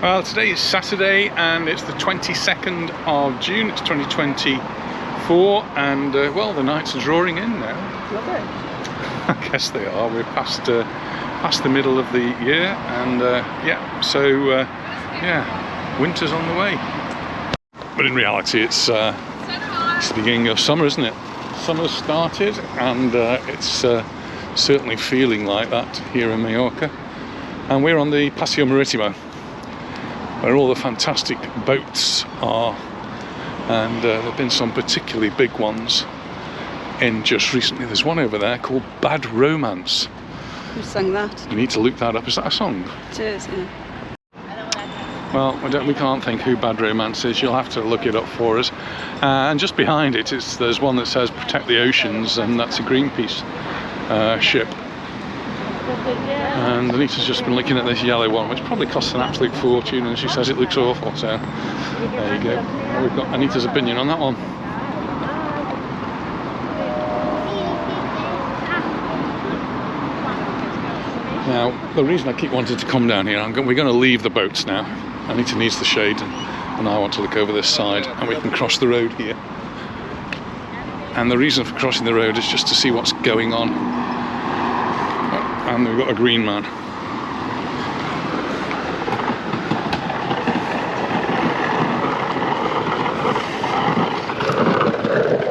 Well, today is Saturday and it's the 22nd of June, it's 2024, and well, the nights are drawing in now. Love it. I guess they are. We're past the middle of the year, and yeah, so yeah, winter's on the way. But in reality, it's the beginning of summer, isn't it? Summer's started, and it's certainly feeling like that here in Mallorca. And we're on the Paseo Maritimo, where all the fantastic boats are, and there have been some particularly big ones in just recently. There's one over there called Bad Romance. Who sang that? You need to look that up. Is that a song? It is, yeah. Well, we can't think who Bad Romance is. You'll have to look it up for us. And just behind it, there's one that says Protect the Oceans, and that's a Greenpeace ship. And Anita's just been looking at this yellow one, which probably costs an absolute fortune, and she says it looks awful. So there you go. Well, we've got Anita's opinion on that one. Now, the reason I keep wanting to come down here, we're going to leave the boats now. Anita needs the shade, and I want to look over this side, and we can cross the road here. And the reason for crossing the road is just to see what's going on. And we've got a green man.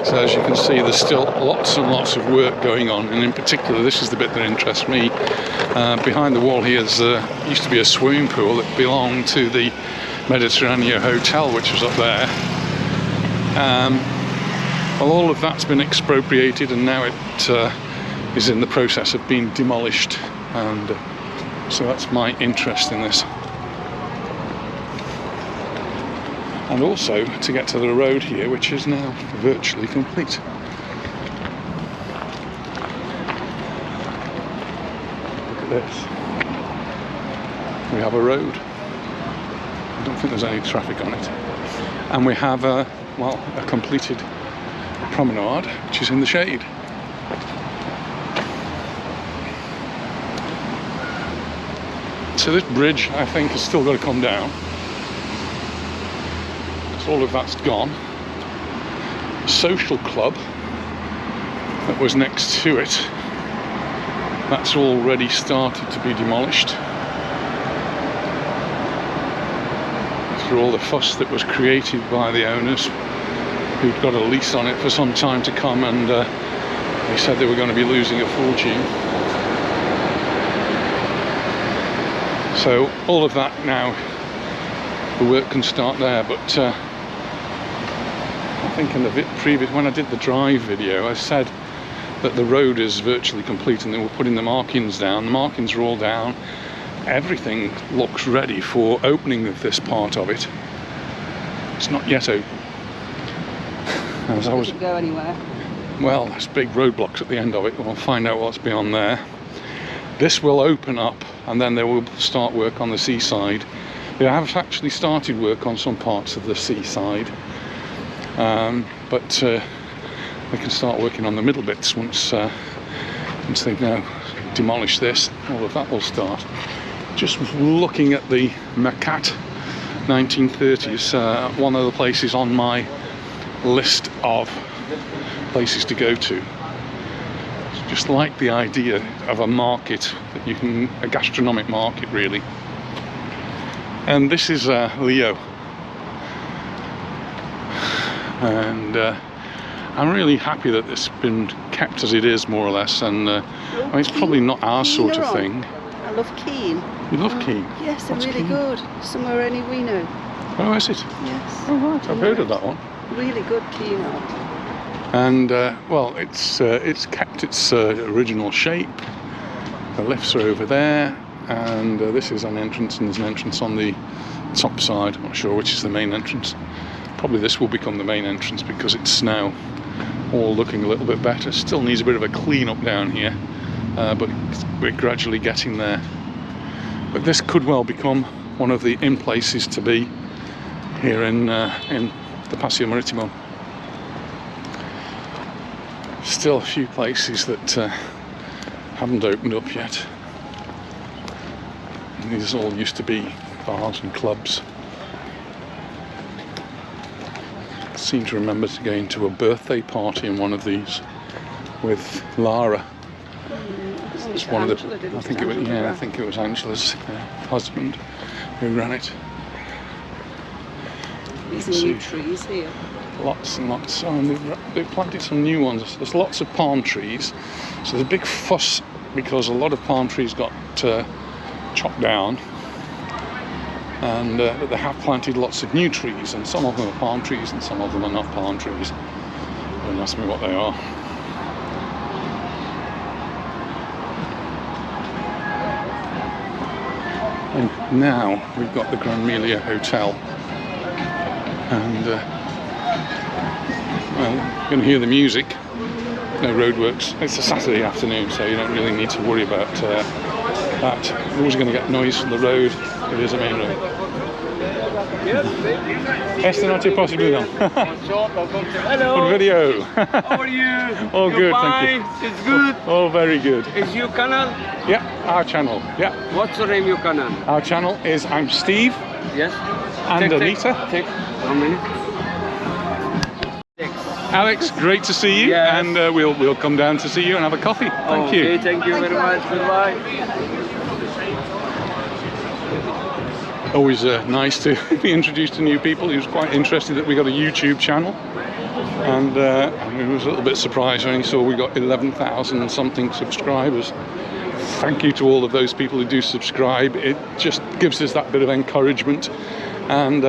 So as you can see, there's still lots and lots of work going on, and in particular this is the bit that interests me. Behind the wall here used to be a swimming pool that belonged to the Mediterranean Hotel, which was up there. Well, all of that's been expropriated, and now it is in the process of being demolished, and so that's my interest in this. And also to get to the road here, which is now virtually complete. Look at this. We have a road. I don't think there's any traffic on it. And we have a completed promenade, which is in the shade. So this bridge, I think, has still got to come down. All of that's gone. The social club that was next to it, that's already started to be demolished. After all the fuss that was created by the owners, who'd got a lease on it for some time to come, and they said they were going to be losing a fortune. So all of that now, the work can start there, but I think in the previous, when I did the drive video, I said that the road is virtually complete and they were putting the markings down. The markings are all down. Everything looks ready for opening of this part of it. It's not yet open. Doesn't go anywhere. Well, there's big roadblocks at the end of it. We'll find out what's beyond there. This will open up, and then they will start work on the seaside. They have actually started work on some parts of the seaside, but they can start working on the middle bits once they've now demolished this. All of that will start. Just looking at the Mercat 1930s, one of the places on my list of places to go to. Just like the idea of a market, a gastronomic market really. And this is Leo, and I'm really happy that it's been kept as it is, more or less. And I mean, it's probably not our sort of thing. I love Keene. You love Keene? Yes, they're really Keene? Good. Somewhere only we know. Oh, is it? Yes. Oh, right. I've heard of that one. Really good Keene art. And well, it's kept its original shape. The lifts are over there, and this is an entrance, and there's an entrance on the top side. I'm not sure which is the main entrance. Probably this will become the main entrance because it's now all looking a little bit better. Still needs a bit of a clean up down here, but we're gradually getting there. But this could well become one of the in places to be here in the Paseo Maritimo. Still a few places that haven't opened up yet. And these all used to be bars and clubs. I seem to remember going to a birthday party in one of these with Lara. It's one of the, I think it was Angela's husband who ran it. These are new trees here. Lots and lots. Oh, and they've planted some new ones. There's lots of palm trees. So there's a big fuss because a lot of palm trees got chopped down. And they have planted lots of new trees, and some of them are palm trees and some of them are not palm trees. Don't ask me what they are. And now we've got the Gran Melia Hotel, and well, you can hear the music. No roadworks. It's a Saturday afternoon, so you don't really need to worry about that. You're always going to get noise from the road. It is a main road. Esta noche posible. Hello. Good video. How are you? All you good, fine? thank you. It's good. Oh, very good. Is your canal? Yeah, our channel. Yeah, What's the name of your canal? our channel is I'm Steve Yes. and Anita. Take 1 minute. Alex, great to see you, Yes. and we'll come down to see you and have a coffee. Thank you. Okay, thank you very much. Goodbye. Always nice to be introduced to new people. He was quite interested that we got a YouTube channel, and he was a little bit surprised when he saw we got 11,000 and something subscribers. Thank you to all of those people who do subscribe. It just gives us that bit of encouragement, and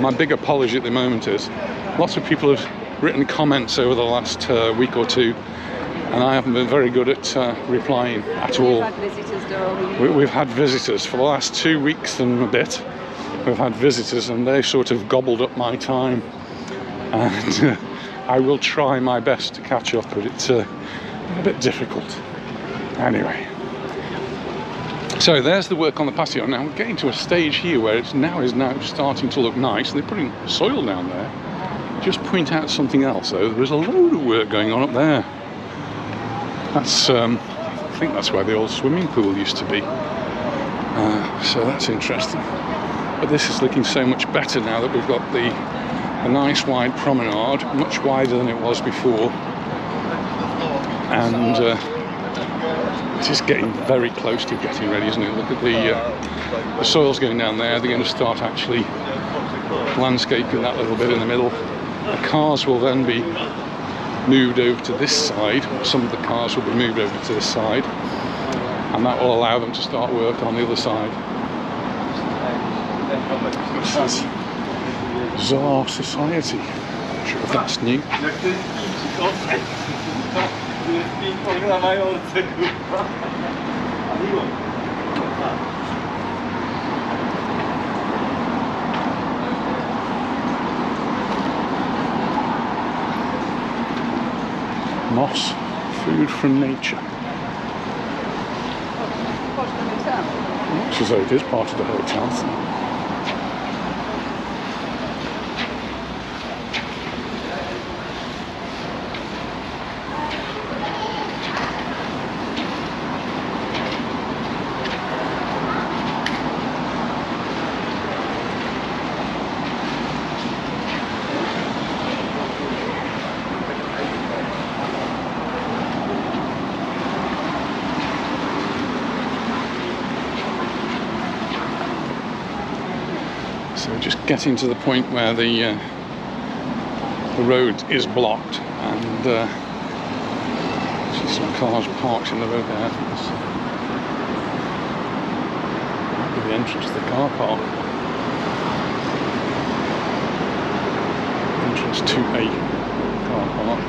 my big apology at the moment is lots of people have written comments over the last week or two, and I haven't been very good at replying at all. We've had visitors, darling. We've had visitors for the last 2 weeks and a bit. We've had visitors, and they sort of gobbled up my time, and I will try my best to catch up, but it's a bit difficult. Anyway, so there's the work on the Paseo. Now we're getting to a stage here where it's now starting to look nice. They're putting soil down there. Just point out something else though. There's a load of work going on up there. That's I think that's where the old swimming pool used to be. So that's interesting. But this is looking so much better now that we've got a nice wide promenade, much wider than it was before. And it is getting very close to getting ready, isn't it? Look at the soil's going down there. They're going to start actually landscaping that little bit in the middle. The cars will then be moved over to this side. Some of the cars will be moved over to this side, and that will allow them to start work on the other side. This is Czar Society. Not sure if that's new. Moss, food from nature. Looks as though it is part of the hotel. So just getting to the point where the road is blocked, and see some cars parked in the road there. I think this might be the entrance to the car park. Entrance to a car park.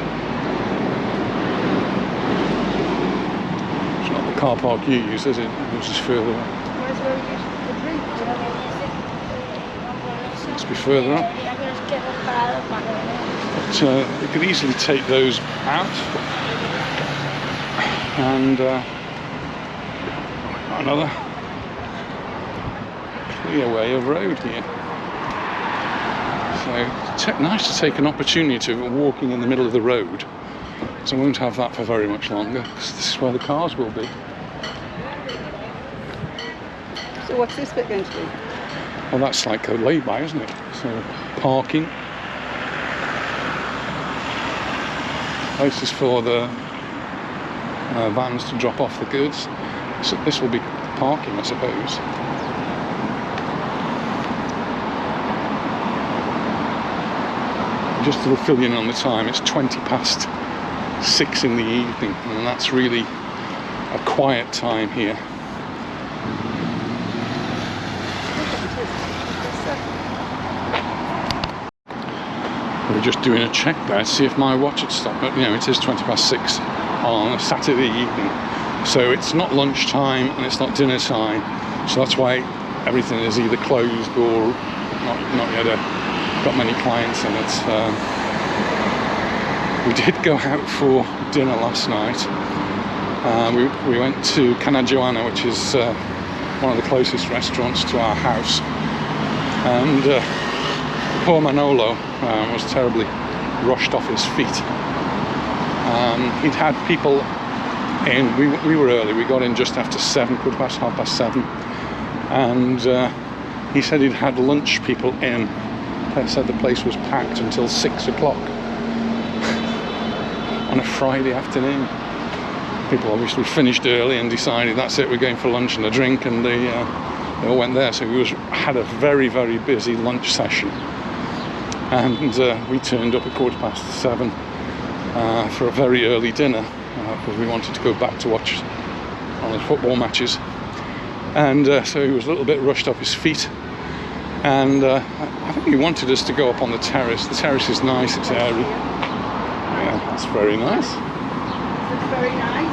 It's not the car park you use, is it? It's just further up. Must be further up. But you could easily take those out, and another clear way of road here. So nice to take an opportunity to walking in the middle of the road. So I won't have that for very much longer, because this is where the cars will be. So what's this bit going to be? Well, that's like a lay-by, isn't it? So parking. Places for the vans to drop off the goods. So this will be parking, I suppose. Just to fill you in on the time, it's 6:20 in the evening, and that's really a quiet time here. We're just doing a check there to see if my watch had stopped, but you know, it is 6:20 on a Saturday evening, so it's not lunchtime and it's not dinner time, so that's why everything is either closed or not yet got many clients in it. We did go out for dinner last night. We went to Cana Joanna, which is one of the closest restaurants to our house, and poor Manolo was terribly rushed off his feet. He'd had people in. We were early. We got in just after 7, 7:15, and he said he'd had lunch people in. They said the place was packed until 6 o'clock on a Friday afternoon. People obviously finished early and decided that's it, we're going for lunch and a drink, and they all went there. So we had a very, very busy lunch session, and we turned up at 7:15 for a very early dinner because we wanted to go back to watch one of the football matches, and so he was a little bit rushed off his feet. And I think he wanted us to go up on the terrace. The terrace is nice, it's airy. Yeah, that's very nice. It's very nice.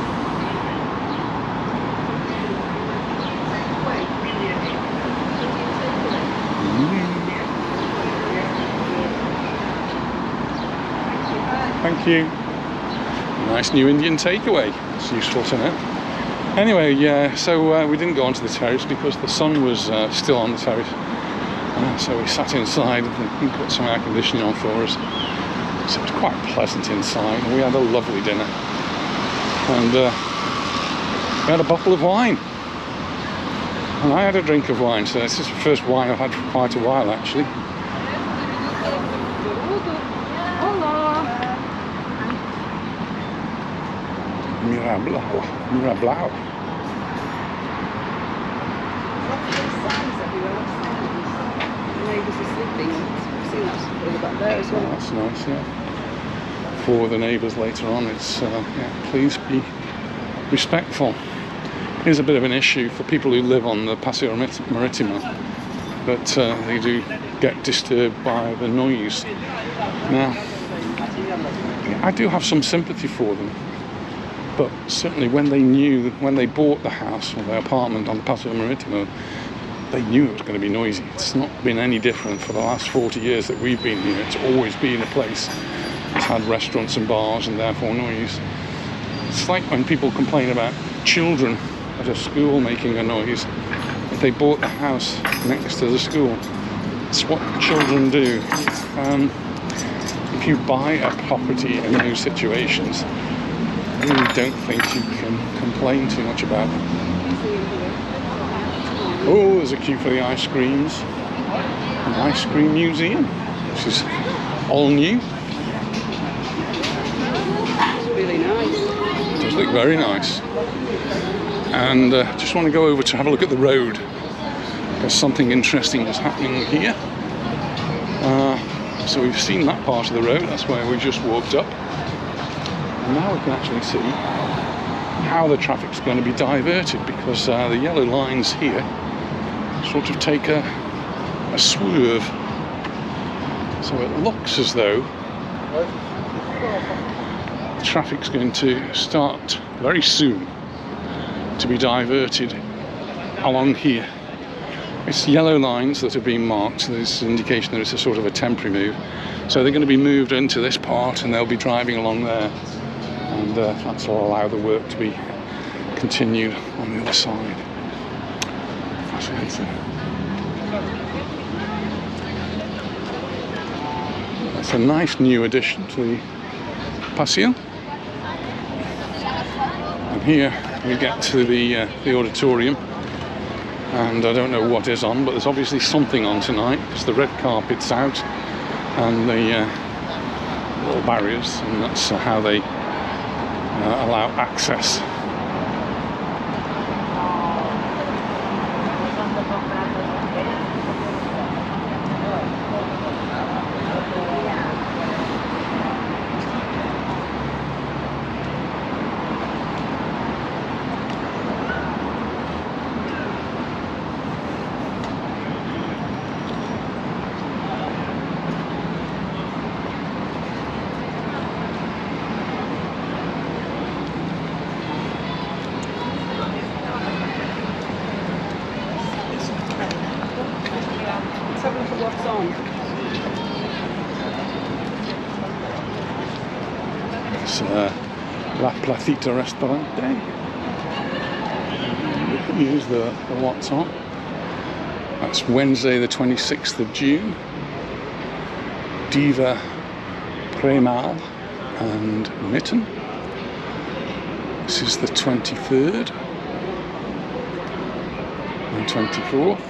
Thank you. Nice new Indian takeaway. It's useful to know. Anyway, yeah, so we didn't go onto the terrace because the sun was still on the terrace. So we sat inside and put some air conditioning on for us. So it was quite pleasant inside, and we had a lovely dinner. And we had a bottle of wine. And I had a drink of wine, so this is the first wine I've had for quite a while, actually. Mirablau. Neighbours are sleeping. I've seen that all about there as well. Oh, that's nice, yeah. For the neighbours later on, it's yeah, please be respectful. Here's a bit of an issue for people who live on the Paseo Maritimo, but they do get disturbed by the noise. Now, I do have some sympathy for them, but certainly when they bought the house or their apartment on the Paseo Maritimo, they knew it was going to be noisy. It's not been any different for the last 40 years that we've been here. It's always been a place that's had restaurants and bars and therefore noise. It's like when people complain about children at a school making a noise. If they bought the house next to the school, it's what children do. If you buy a property in those situations, I really don't think you can complain too much about it. Oh, there's a queue for the ice creams. An ice cream museum, which is all new. It's really nice. It does look very nice. And just want to go over to have a look at the road. There's something interesting that's happening here. So we've seen that part of the road. That's where we just walked up. And now we can actually see how the traffic's going to be diverted, because the yellow lines here sort of take a swerve. So it looks as though traffic's going to start very soon to be diverted along here. It's yellow lines that have been marked, so there's an indication that it's a sort of a temporary move. So they're going to be moved into this part and they'll be driving along there, and that's will allow the work to be continued on the other side. Fascinating. That's a nice new addition to the Paseo. And here we get to the auditorium. and I don't know what is on, but there's obviously something on tonight because the red carpet's out and the little barriers, and that's how they allow access. Let's have a look at what's on. It's La Placita Restaurante. Here's the what's on. That's Wednesday the 26th of June. Diva Promenade and Mitten. This is the 23rd and 24th.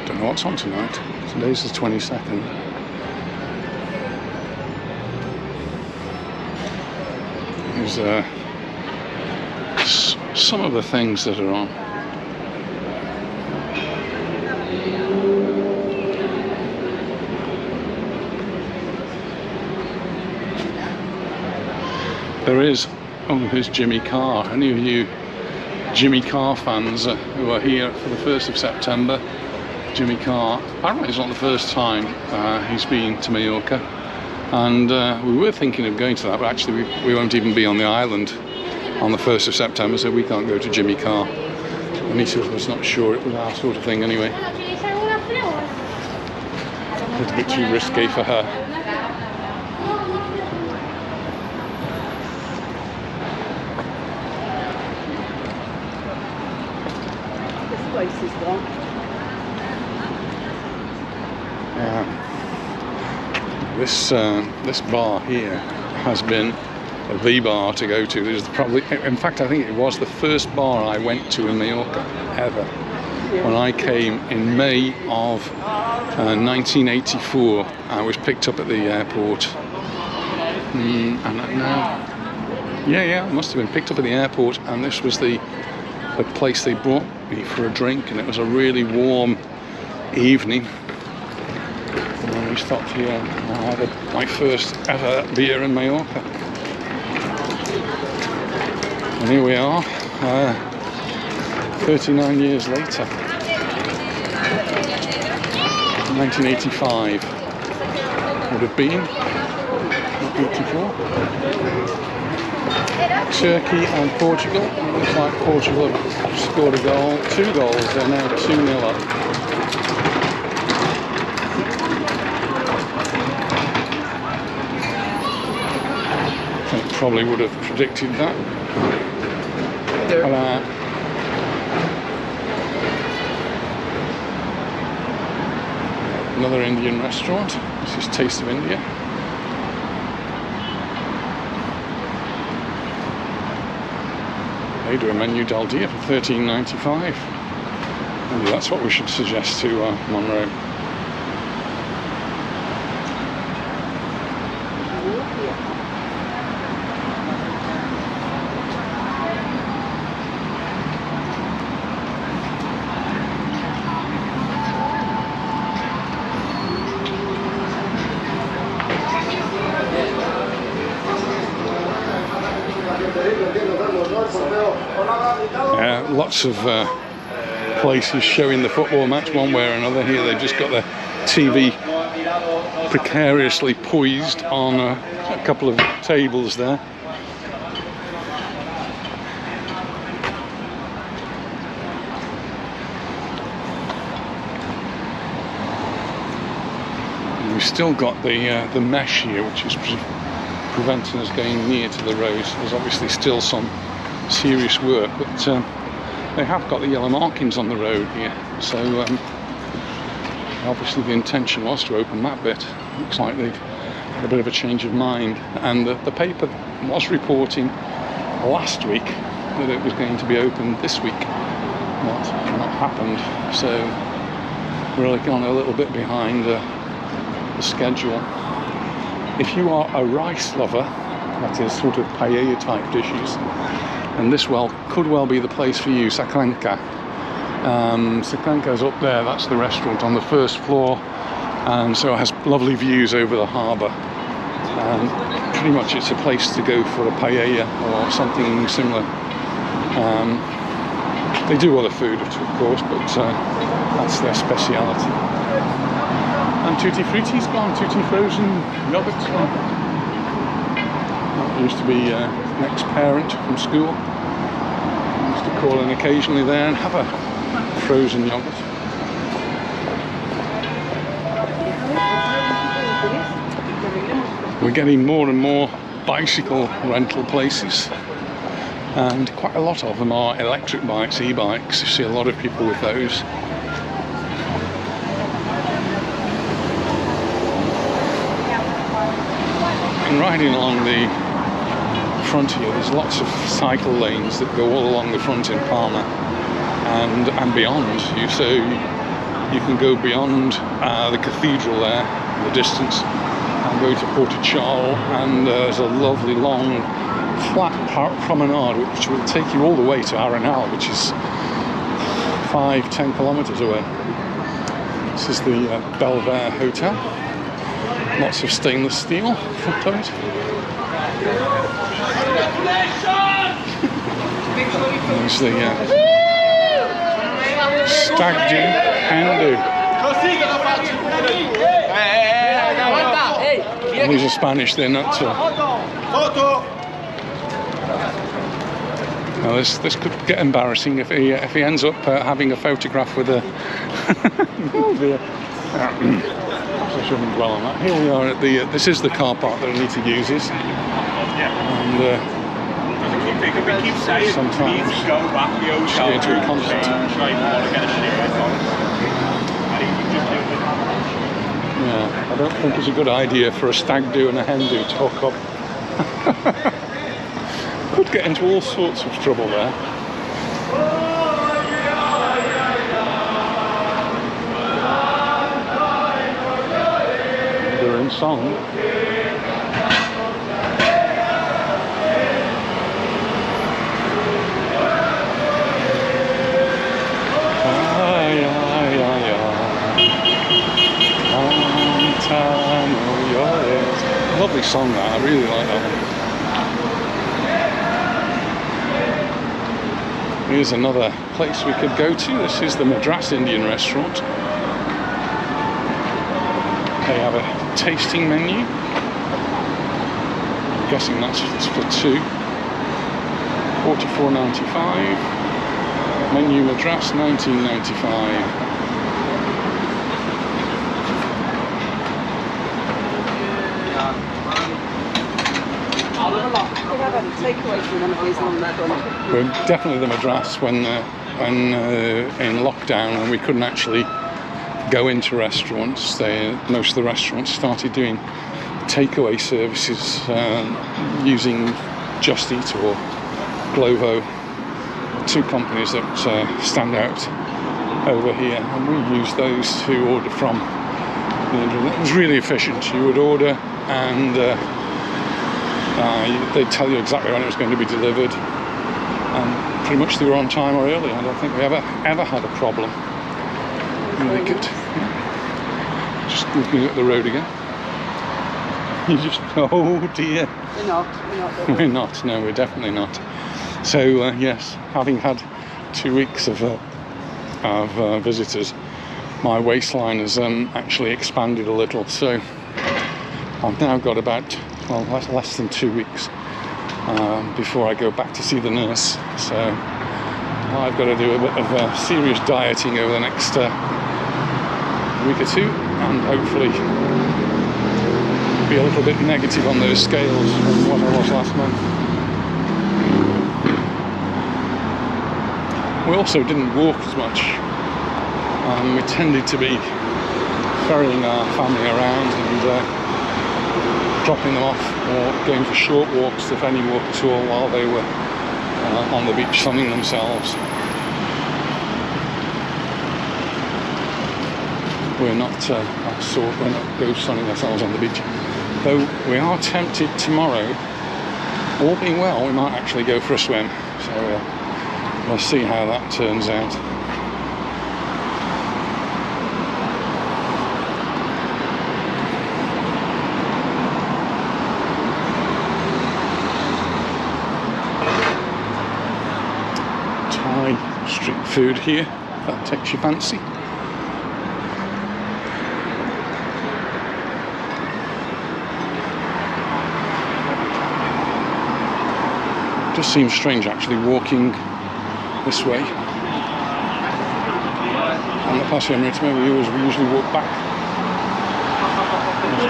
Don't know what's on tonight. Today's the 22nd. Here's some of the things that are on. There is, oh, here's Jimmy Carr. Any of you Jimmy Carr fans who are here for the 1st of September? Jimmy Carr, apparently it's not the first time he's been to Mallorca, and we were thinking of going to that, but actually we won't even be on the island on the 1st of September, so we can't go to Jimmy Carr. Anita was not sure it was our sort of thing anyway. A little bit too risky for her. This place is gone. This bar here has been the bar to go to. This is probably, in fact, I think it was the first bar I went to in Mallorca ever. When I came in May of 1984, I was picked up at the airport. I must have been picked up at the airport, and this was the place they brought me for a drink, and it was a really warm evening. And we stopped here and I had my first ever beer in Mallorca. And here we are, 39 years later. 1985 would have been, not 84. Turkey and Portugal. It looks like Portugal have scored a goal, 2 goals, they're now 2-0 up. Probably would have predicted that. Another Indian restaurant. This is Taste of India. They do a menu del dia for $13.95. Maybe that's what we should suggest to Monroe. Lots of places showing the football match one way or another. Here they've just got the TV precariously poised on a couple of tables there. And we've still got the mesh here, which is preventing us going near to the road. There's obviously still some serious work, but they have got the yellow markings on the road here, so obviously the intention was to open that bit. Looks like they've had a bit of a change of mind, and the paper was reporting last week that it was going to be open this week. Not happened. So we're on a little bit behind the schedule. If you are a rice lover, that is sort of paella type dishes, and this could well be the place for you. Sakranka. Sakranka's up there, that's the restaurant on the first floor, and so it has lovely views over the harbour. Pretty much it's a place to go for a paella or something similar. They do other food, of course, but that's their speciality. And Tutti Frutti's gone, Tutti Frozen Yogurt's gone. That used to be next parent from school. I used to call in occasionally there and have a frozen yogurt. We're getting more and more bicycle rental places, and quite a lot of them are electric bikes, e-bikes. You see a lot of people with those. And riding along the front here, there's lots of cycle lanes that go all along the front in Palma and beyond. So you can go beyond the cathedral there in the distance and go to Porticciolo, and there's a lovely long flat promenade which will take you all the way to Arenal, which is 5-10 kilometers away. This is the Belvedere Hotel. Lots of stainless steel front of it. There's the stag do, hen do. And these are Spanish, they're not. Now this could get embarrassing if he ends up having a photograph with a. Oh dear. I shouldn't dwell on that. Here we are at the. This is the car park that Anita uses. And sometimes she goes to a concert. Yeah, I don't think it's a good idea for a stag do and a hen do to hook up. Could get into all sorts of trouble there. They're in song. Lovely song that, I really like that one. Here's another place we could go to. This is the Madras Indian restaurant. They have a tasting menu. I'm guessing that's for two. $44.95. Menu Madras, $19.95. We're definitely the Madras when in lockdown, when we couldn't actually go into restaurants. Most of the restaurants started doing takeaway services using Just Eat or Glovo, two companies that stand out over here, and we used those to order from. It was really efficient. You would order and they'd tell you exactly when it was going to be delivered, and pretty much they were on time or early. I don't think we ever had a problem. Really good. Yeah. Just looking at the road again. You just, oh dear. We're not. No, we're definitely not. So yes, having had 2 weeks of visitors, my waistline has actually expanded a little. So I've now got about less than 2 weeks before I go back to see the nurse. So I've got to do a bit of serious dieting over the next week or two, and hopefully be a little bit negative on those scales from what I was last month. We also didn't walk as much. We tended to be ferrying our family around and dropping them off or going for short walks, if any walk at all, while they were on the beach sunning themselves. We're not we're not go sunning ourselves on the beach. Though we are tempted tomorrow, all being well, we might actually go for a swim. So we'll see how that turns out. Thai street food here, if that takes your fancy. It does seem strange actually walking this way on the Paseo Maritimo. We usually walk back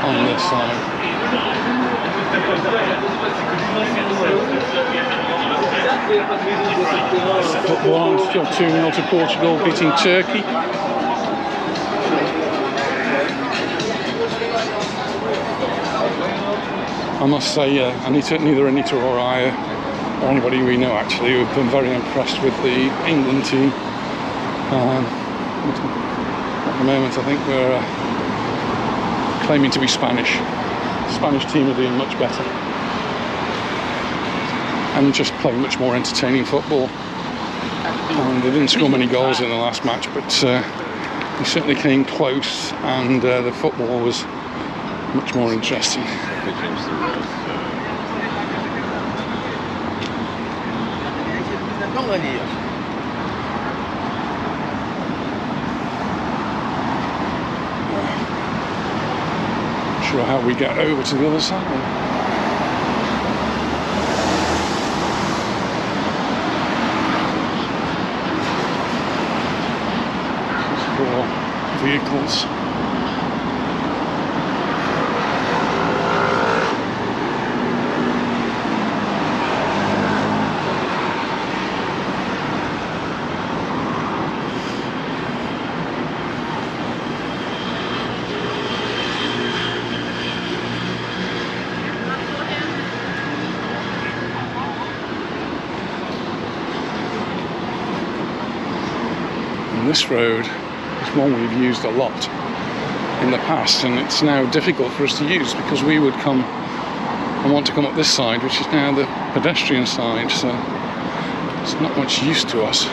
on this side. Football on, still 2-0 to Portugal, beating Turkey. I must say, neither Anita or I, or anybody we know actually, we've been very impressed with the England team. At the moment I think we're claiming to be Spanish. The Spanish team are doing much better and just playing much more entertaining football. They didn't score many goals in the last match, but they certainly came close, and the football was much more interesting. Not sure how we get over to the other side. Vehicles. And this road one we've used a lot in the past, and it's now difficult for us to use because we would come and want to come up this side, which is now the pedestrian side, so it's not much use to us.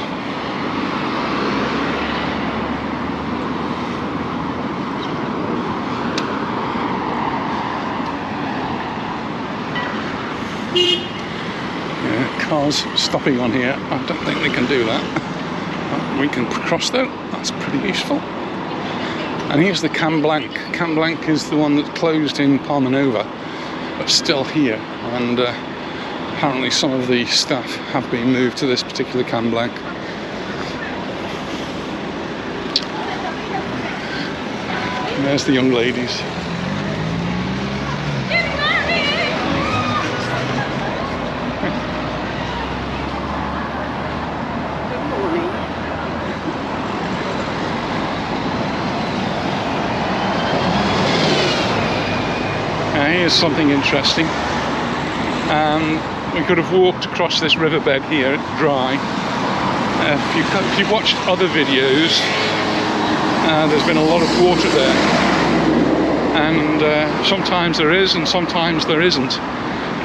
Yeah, cars stopping on here, I don't think they can do that. We can cross though, that's pretty useful. And here's the Can Blanc. Can Blanc is the one that closed in Palma but still here, and apparently some of the staff have been moved to this particular Can Blanc. And there's the young ladies. Here's something interesting. We could have walked across this riverbed here, dry. If you've watched other videos, there's been a lot of water there, and sometimes there is and sometimes there isn't.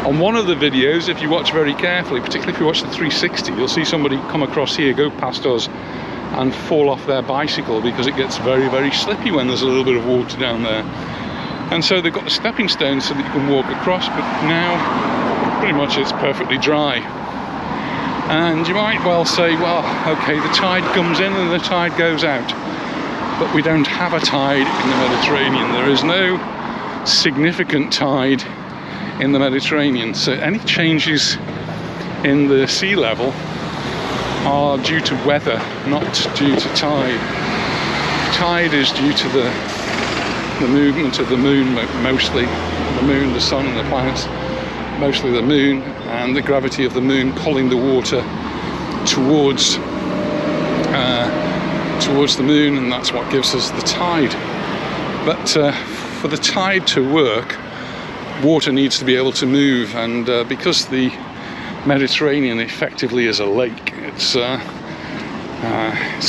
On one of the videos, if you watch very carefully, particularly if you watch the 360, you'll see somebody come across here, go past us, and fall off their bicycle because it gets very, very slippy when there's a little bit of water down there. And so they've got the stepping stones so that you can walk across, but now pretty much it's perfectly dry. And you might well say, well, okay, the tide comes in and the tide goes out, but we don't have a tide in the Mediterranean. There is no significant tide in the Mediterranean, so any changes in the sea level are due to weather, not due to tide. Tide is due to the movement of the moon, mostly the moon, the sun and the planets, mostly the moon, and the gravity of the moon pulling the water towards the moon, and that's what gives us the tide. But for the tide to work, water needs to be able to move, and because the Mediterranean effectively is a lake. It's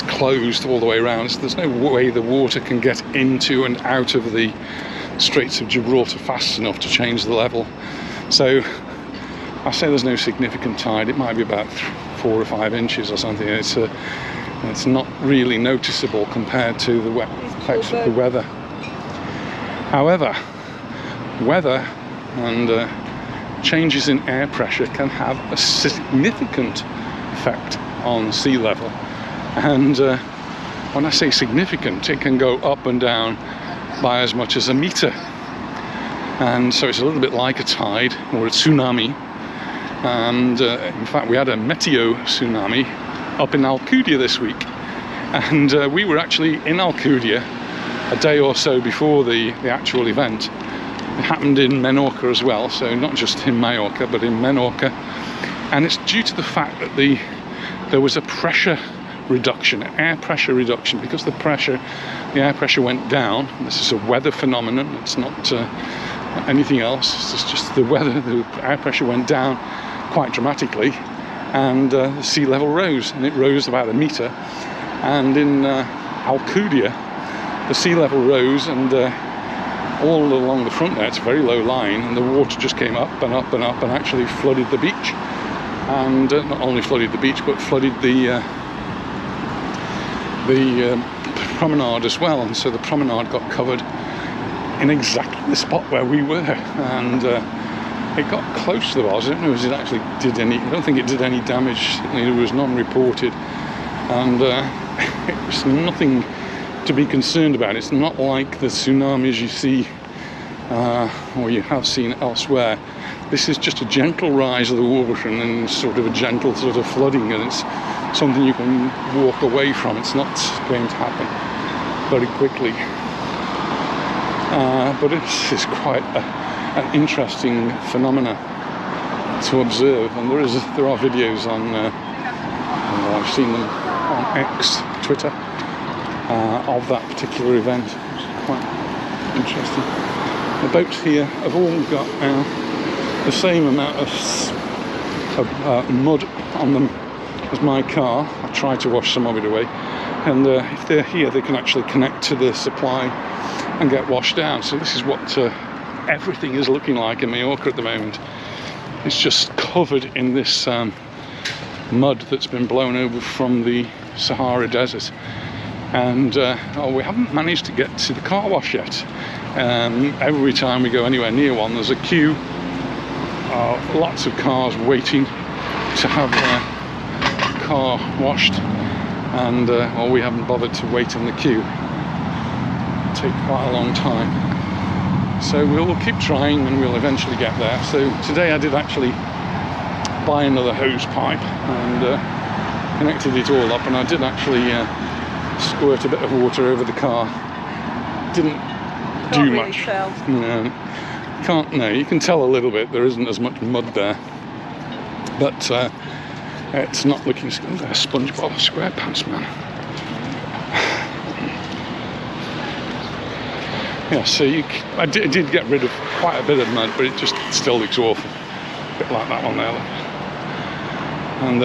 closed all the way around. So there's no way the water can get into and out of the Straits of Gibraltar fast enough to change the level. So I say there's no significant tide. It might be about 4 or 5 inches or something. It's not really noticeable compared to the effects of the weather. However, weather and changes in air pressure can have a significant effect on sea level. And when I say significant, it can go up and down by as much as a meter. And so it's a little bit like a tide or a tsunami. And in fact, we had a meteo tsunami up in Alcudia this week. And we were actually in Alcudia a day or so before the actual event. It happened in Menorca as well, so not just in Mallorca, but in Menorca. And it's due to the fact that there was a pressure reduction, air pressure reduction, because the air pressure went down. This is a weather phenomenon, it's not anything else. It's just the weather, the air pressure went down quite dramatically, and the sea level rose, and it rose about a meter. And in Alcudia, the sea level rose, and all along the front there, it's a very low line, and the water just came up and up and up and actually flooded the beach. And not only flooded the beach, but flooded the promenade as well. And so the promenade got covered in exactly the spot where we were, and it got close to the bars. I don't know if it actually did any. I don't think it did any damage. It was non-reported, and it was nothing to be concerned about. It's not like the tsunamis you see or you have seen elsewhere. This is just a gentle rise of the water and then sort of a gentle sort of flooding, and it's something you can walk away from. It's not going to happen very quickly, but it's quite an interesting phenomena to observe. And there are videos on I've seen them on X, Twitter, of that particular event. It's quite interesting. The boats here have all got the same amount of mud on them as my car. I tried to wash some of it away, and if they're here they can actually connect to the supply and get washed down. So this is what everything is looking like in Mallorca at the moment. It's just covered in this mud that's been blown over from the Sahara Desert. And we haven't managed to get to the car wash yet. Every time we go anywhere near one, there's a queue, lots of cars waiting to have their car washed, and we haven't bothered to wait in the queue. It'll take quite a long time, so we'll keep trying and we'll eventually get there. So today I did actually buy another hose pipe and connected it all up, and I did actually squirt a bit of water over the car. Didn't do really much. Tell. No, you can tell a little bit. There isn't as much mud there, but it's not looking. A SpongeBob SquarePants man. Yeah, so I did get rid of quite a bit of mud, but it just still looks awful. A bit like that one there. And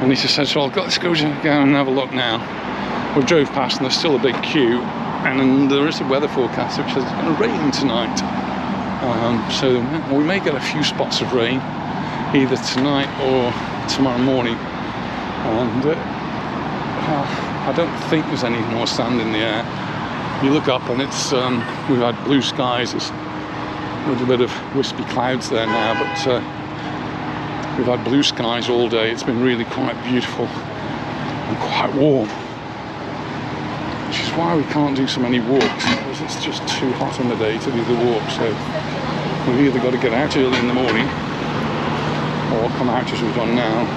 Anita said, so let's go and have a look now. We drove past and there's still a big queue, and there is a weather forecast which says it's going to rain tonight. So we may get a few spots of rain either tonight or tomorrow morning. And I don't think there's any more sand in the air. You look up and it's we've had blue skies. There's a little bit of wispy clouds there now, but we've had blue skies all day. It's been really quite beautiful and quite warm, which is why we can't do so many walks, because it's just too hot in the day to do the walk. So we've either got to get out early in the morning or come out as we've done now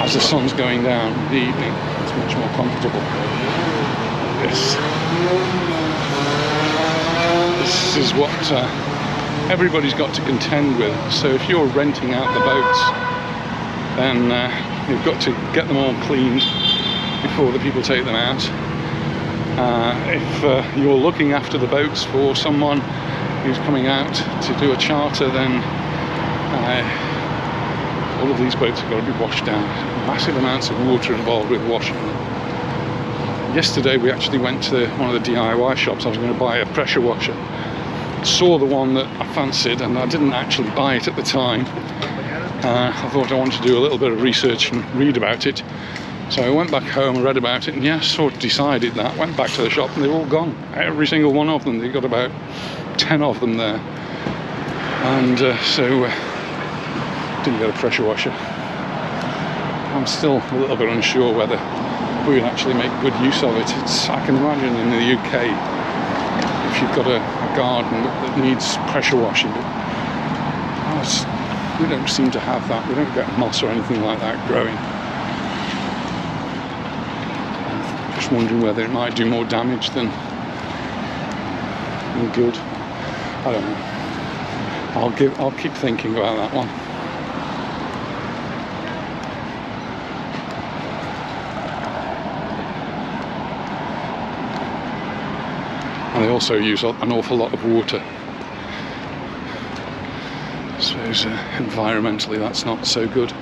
as the sun's going down in the evening. It's much more comfortable. This is what everybody's got to contend with. So if you're renting out the boats, then you've got to get them all cleaned before the people take them out. If you're looking after the boats for someone who's coming out to do a charter, then all of these boats have got to be washed down. Massive amounts of water involved with washing them. Yesterday we actually went to one of the DIY shops. I was going to buy a pressure washer. Saw the one that I fancied and I didn't actually buy it at the time. I thought I wanted to do a little bit of research and read about it. So I went back home and read about it, and yeah, sort of decided that. Went back to the shop and they're all gone. Every single one of them. They've got about 10 of them there. And so didn't get a pressure washer. I'm still a little bit unsure whether we can actually make good use of it. I can imagine in the UK, if you've got a garden that needs pressure washing, we don't seem to have that. We don't get moss or anything like that growing. I'm just wondering whether it might do more damage than good. I don't know. I'll keep thinking about that one. And they also use an awful lot of water. I suppose environmentally that's not so good.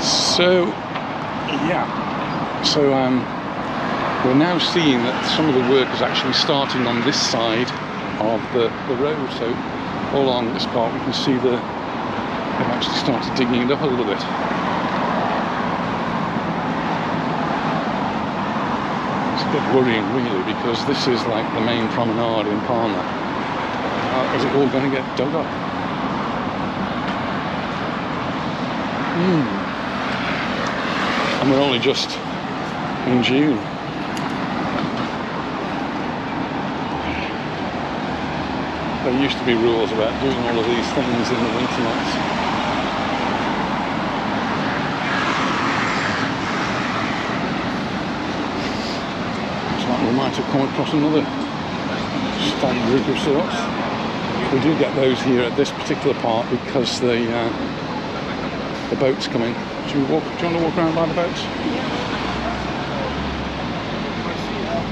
So, yeah. So we're now seeing that some of the work is actually starting on this side of the road. So all along this part we can see they've actually started digging it up a little bit. It's a bit worrying really, because this is like the main promenade in Palma. Is it all going to get dug up? And we're only just in June. There used to be rules about doing all of these things in the winter months. Looks like we might have come across another stag group of sorts. We do get those here at this particular part because the boats come in. Do you want to walk around by the boats?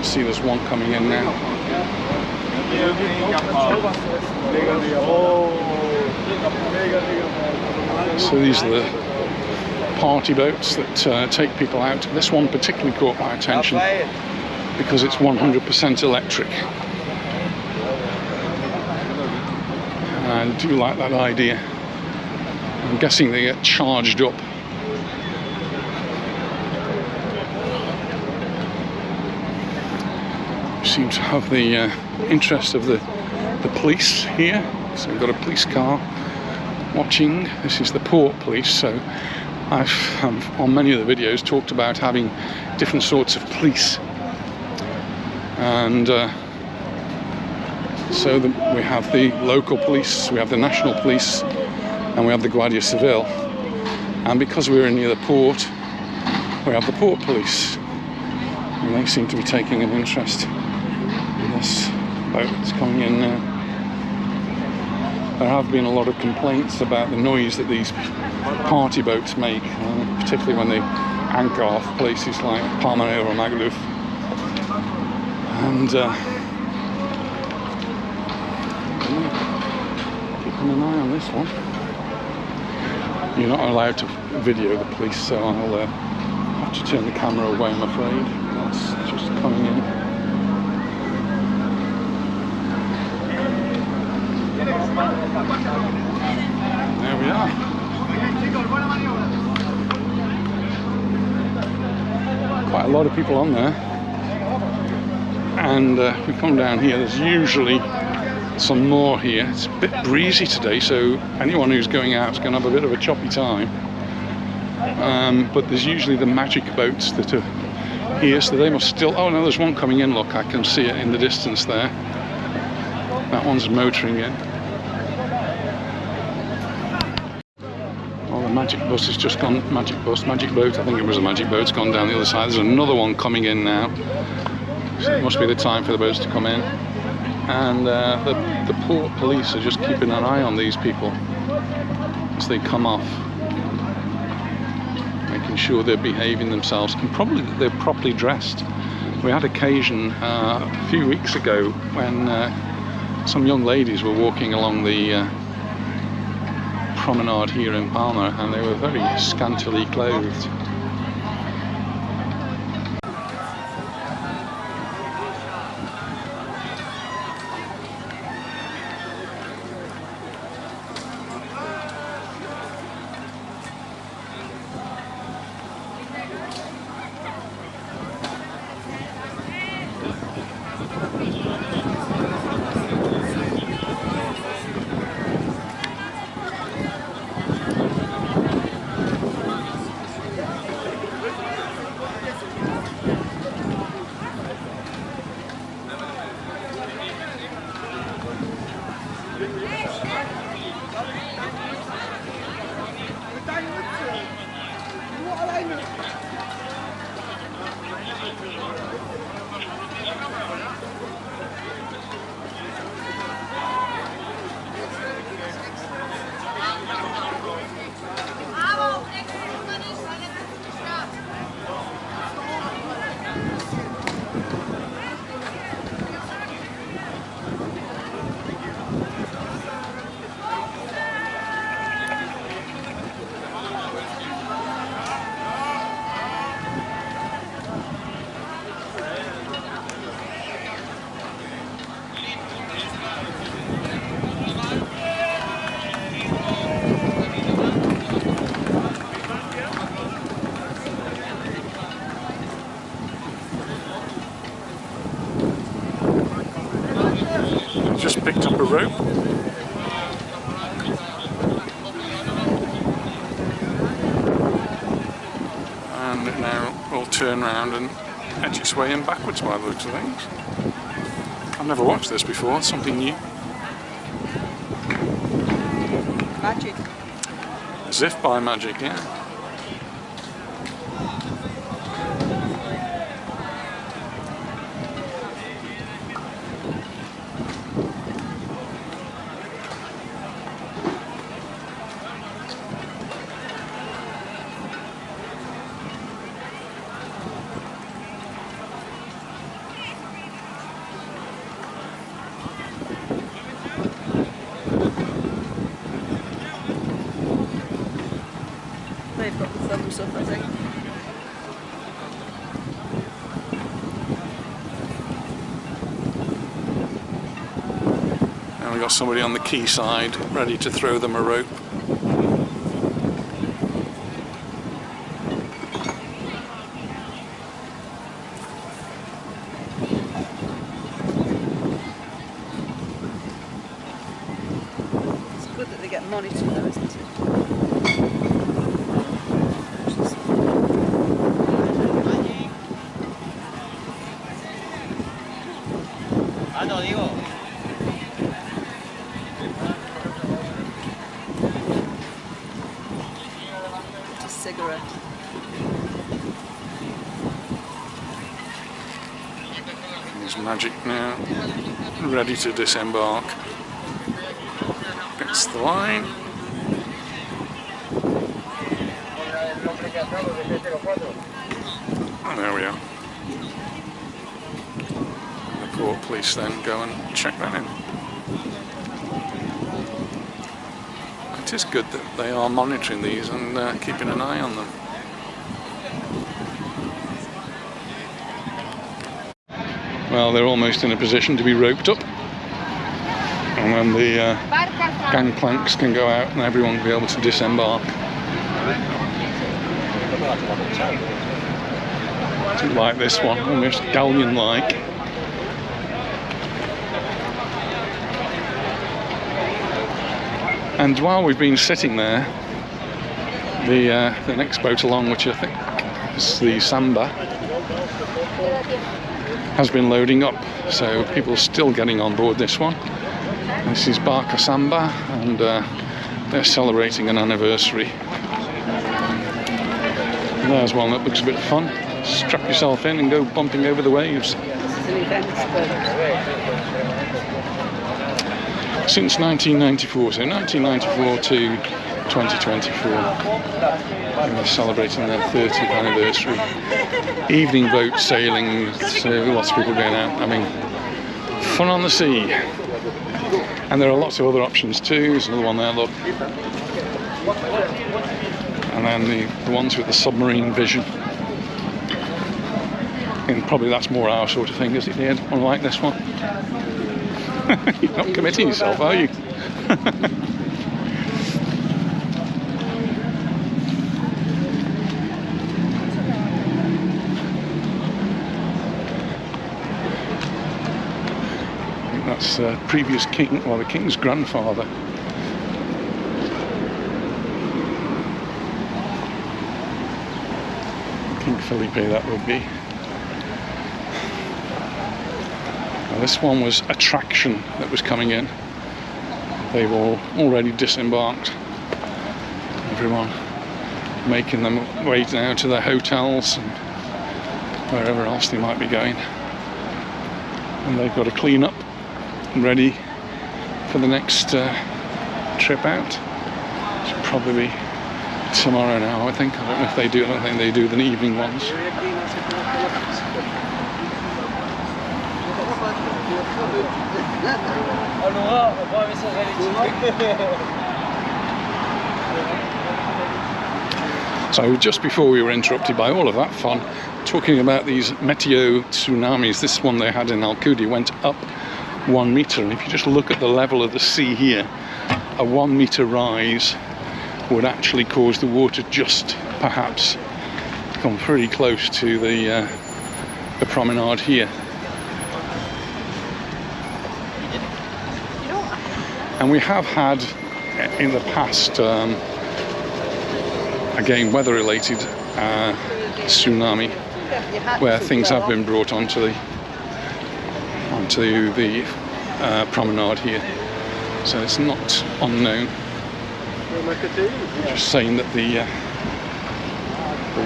See, there's one coming in now. So these are the party boats that take people out. This one particularly caught my attention because it's 100% electric. I do like that idea. I'm guessing they get charged up. Seem to have the interest of the police here. So we've got a police car watching. This is the port police. So I've on many of the videos talked about having different sorts of police, and so we have the local police, we have the national police, and we have the Guardia Civil. And because we're near the port, we have the port police, and they seem to be taking an interest. This boat that's coming in now. There have been a lot of complaints about the noise that these party boats make, particularly when they anchor off places like Palma or Majorca. And keeping an eye on this one. You're not allowed to video the police, so I'll have to turn the camera away, I'm afraid. That's just coming in. There we are. Quite a lot of people on there. And we come down here, there's usually some more here. It's a bit breezy today, so anyone who's going out is going to have a bit of a choppy time. But there's usually the magic boats that are here, so they must still... Oh no, there's one coming in, look, I can see it in the distance there. That one's motoring in. Magic bus has just gone, magic bus, magic boat, I think it was a magic boat, it's gone down the other side. There's another one coming in now, so it must be the time for the boats to come in. And the port police are just keeping an eye on these people as they come off, making sure they're behaving themselves, and probably that they're properly dressed. We had occasion a few weeks ago when some young ladies were walking along the promenade here in Palma, and they were very scantily clothed. Just picked up a rope. And it now will turn around and edge its way in backwards by the looks of things. I've never watched this before, it's something new. Magic. As if by magic, yeah. They've got the thumbs up, I think. And we've got somebody on the quay side ready to throw them a rope. It's good that they get monitored though, isn't it? It's a cigarette. There's Magic now, ready to disembark. Gets the line. And there we are. The port police then go and check that in. It is good that they are monitoring these and keeping an eye on them. Well, they're almost in a position to be roped up, and then the gangplanks can go out and everyone will be able to disembark. Like this one, almost galleon-like. And while we've been sitting there, the next boat along, which I think is the Samba, has been loading up, so people are still getting on board this one. This is Barca Samba, and they're celebrating an anniversary. There's one that looks a bit fun. Strap yourself in and go bumping over the waves. This is an event boat. Since 1994, so 1994 to 2024. They're celebrating their 30th anniversary. Evening boat sailing, so lots of people going out having fun on the sea. And there are lots of other options too. There's another one there, look. And then the ones with the submarine vision. And probably that's more our sort of thing, is it, Ian? Unlike this one. You're not committing yourself, are you? I think that's previous king, well, the king's grandfather. King Felipe, that would be. Now, this one was attraction that was coming in. They've all already disembarked. Everyone making them way now to their hotels and wherever else they might be going. And they've got to clean up and ready for the next trip out. Should probably be tomorrow now, I think. I don't know if they do. I don't think they do the evening ones. So just before we were interrupted by all of that fun, talking about these meteo tsunamis, this one they had in Alcudi went up 1 meter, and if you just look at the level of the sea here, a 1 meter rise would actually cause the water just perhaps come pretty close to the promenade here. And we have had in the past, again weather-related tsunami, where things have been brought onto the promenade here, so it's not unknown. Just saying that the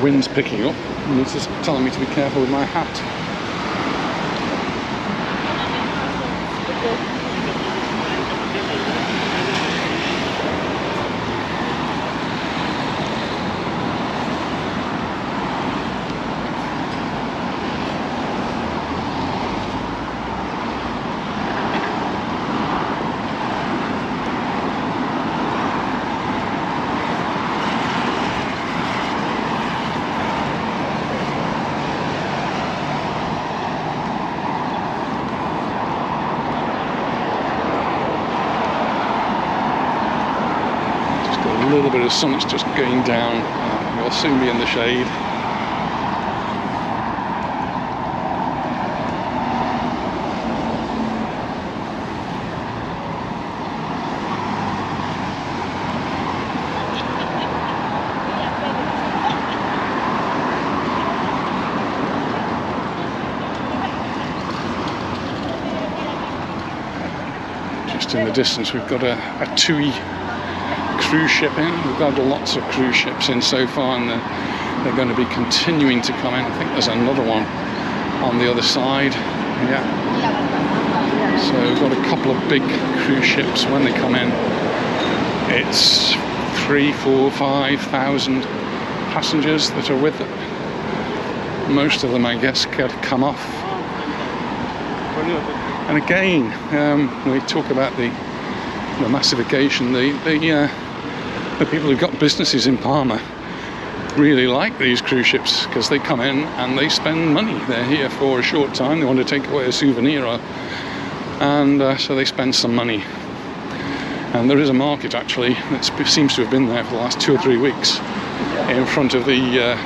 wind's picking up, and it's just telling me to be careful with my hat. A little bit of sun, it's just going down. We'll soon be in the shade. Just in the distance we've got a TUI cruise ship in. We've got lots of cruise ships in so far, and they're going to be continuing to come in. I think there's another one on the other side. Yeah. So we've got a couple of big cruise ships. When they come in, it's 3,000, 4,000, 5,000 passengers that are with it. Most of them, I guess, come off. And again, we talk about the massification. The people who've got businesses in Palma really like these cruise ships because they come in and they spend money. They're here for a short time. They want to take away a souvenir, and so they spend some money. And there is a market actually that seems to have been there for the last 2 or 3 weeks in front of the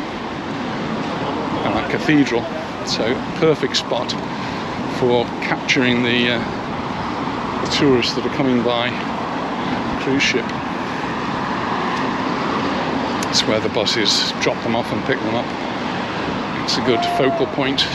cathedral. So perfect spot for capturing the tourists that are coming by cruise ship. It's where the buses drop them off and pick them up. It's a good focal point.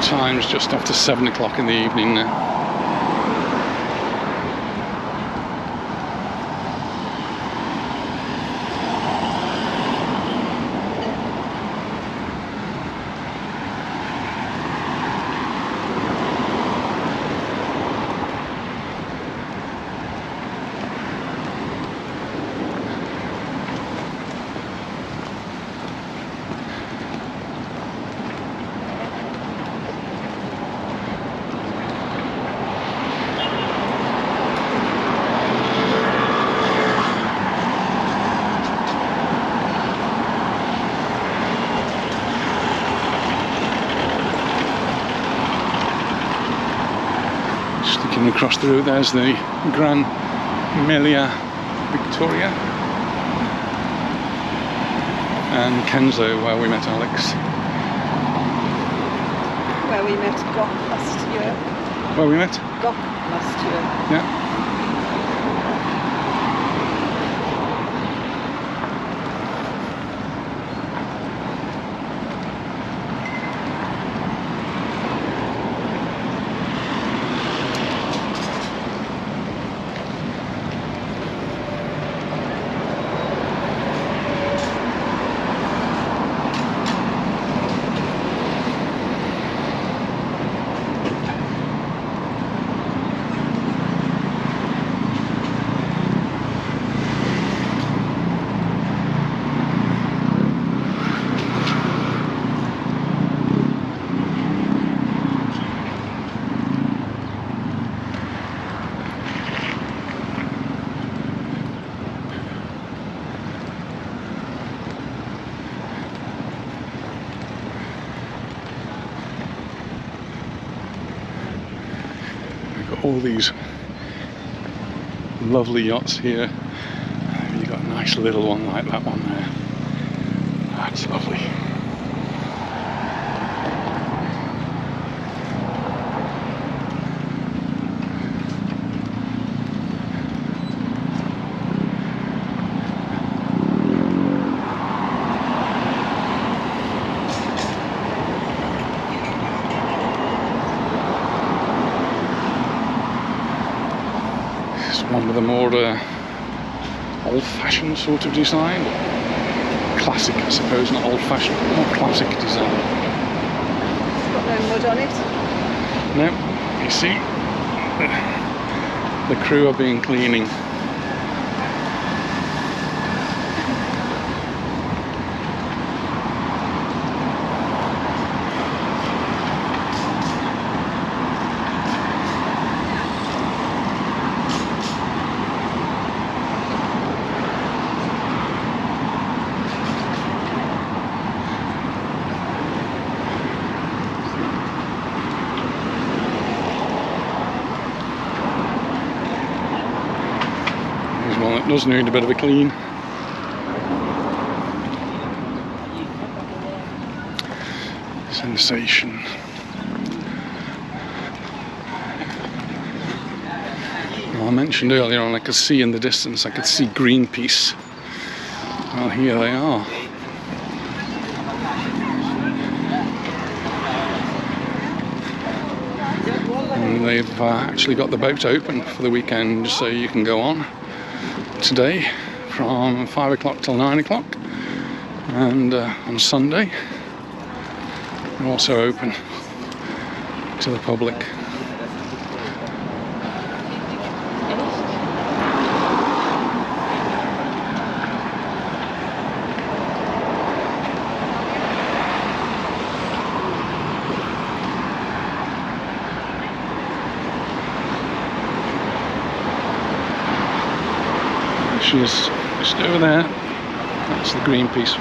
time's just after 7 o'clock in the evening now. Sticking across the road, there's the Gran Melia Victoria and Kenzo, where we met Alex. Where we met Gok last year. Where we met? Gok last year. Yeah. All these lovely yachts here. You've got a nice little one like that one there. That's lovely. One with a more old-fashioned sort of design. Classic, I suppose, not old-fashioned, more classic design. It's got no mud on it. No, you see, the crew are being cleaning. One that does need a bit of a clean. Sensation. Well, I mentioned earlier on I could see in the distance, I could see Greenpeace. Well, here they are. And they've actually got the boat open for the weekend, so you can go on today from 5 o'clock till 9 o'clock, and on Sunday they're also open to the public. She's just over there. That's the Greenpeace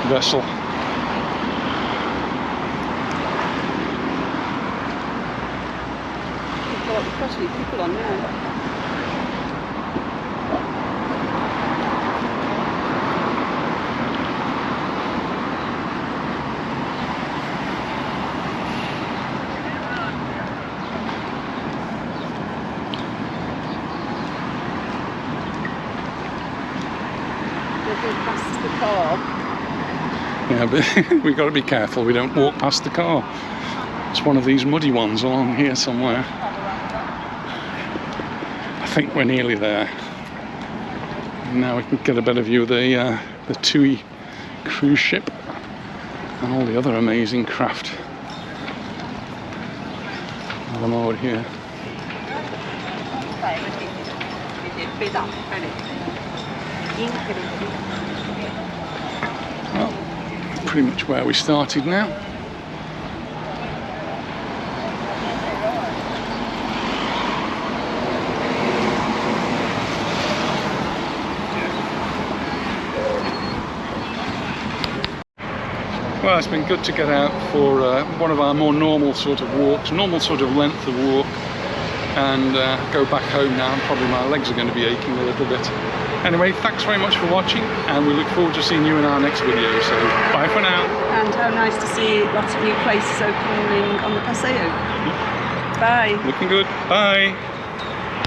vessel. There's actually people on there. Past the car. Yeah, but we've got to be careful we don't walk past the car. It's one of these muddy ones along here somewhere. I think we're nearly there. Now we can get a better view of the TUI cruise ship and all the other amazing craft. Them over here. Well, pretty much where we started now. Well, it's been good to get out for one of our more normal sort of walks, normal sort of length of walk, and go back home now. Probably my legs are going to be aching a little bit. Anyway, thanks very much for watching, and we look forward to seeing you in our next video. So, bye for now. And how nice to see lots of new places opening on the Paseo. Bye. Looking good. Bye.